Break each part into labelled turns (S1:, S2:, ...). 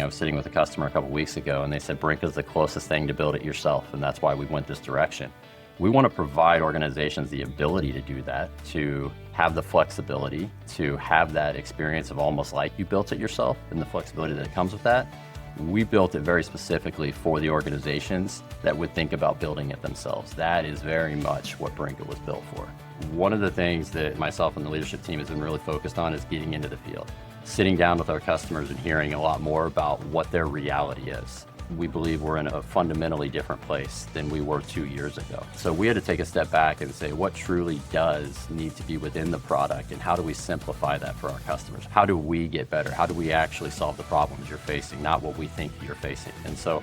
S1: I was sitting with a customer a couple weeks ago and they said Brinqa is the closest thing to build it yourself, and that's why we went this direction. We want to provide organizations the ability to do that, to have the flexibility, to have that experience of almost like you built it yourself and the flexibility that comes with that. We built it very specifically for the organizations that would think about building it themselves. That is very much what Brinqa was built for. One of the things that myself and the leadership team has been really focused on is getting into the field, sitting down with our customers and hearing a lot more about what their reality is. We believe we're in a fundamentally different place than we were 2 years ago. So we had to take a step back and say, what truly does need to be within the product, and how do we simplify that for our customers? How do we get better? How do we actually solve the problems you're facing, not what we think you're facing? And so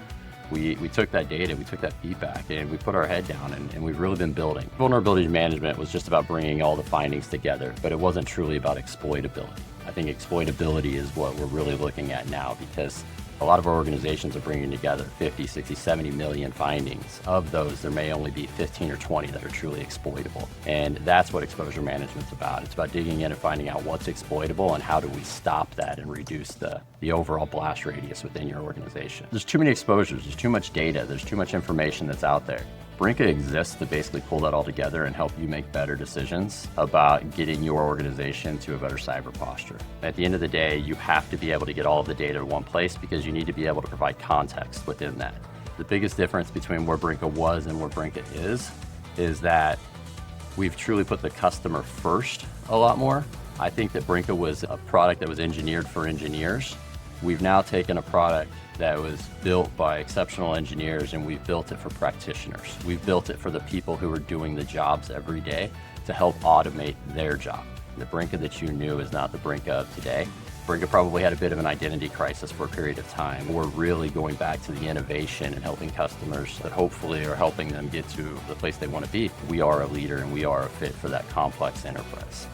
S1: we took that data, we took that feedback, and we put our head down, and we've really been building. Vulnerability management was just about bringing all the findings together, but it wasn't truly about exploitability. I think exploitability is what we're really looking at now, because a lot of our organizations are bringing together 50, 60, 70 million findings. Of those, there may only be 15 or 20 that are truly exploitable. And that's what exposure management's about. It's about digging in and finding out what's exploitable and how do we stop that and reduce the overall blast radius within your organization. There's too many exposures, there's too much data, there's too much information that's out there. Brinqa exists to basically pull that all together and help you make better decisions about getting your organization to a better cyber posture. At the end of the day, you have to be able to get all of the data in one place because you need to be able to provide context within that. The biggest difference between where Brinqa was and where Brinqa is that we've truly put the customer first a lot more. I think that Brinqa was a product that was engineered for engineers. We've now taken a product that was built by exceptional engineers, and we've built it for practitioners. We've built it for the people who are doing the jobs every day to help automate their job. The Brinqa that you knew is not the Brinqa of today. Brinqa probably had a bit of an identity crisis for a period of time. We're really going back to the innovation and helping customers that hopefully are helping them get to the place they want to be. We are a leader and we are a fit for that complex enterprise.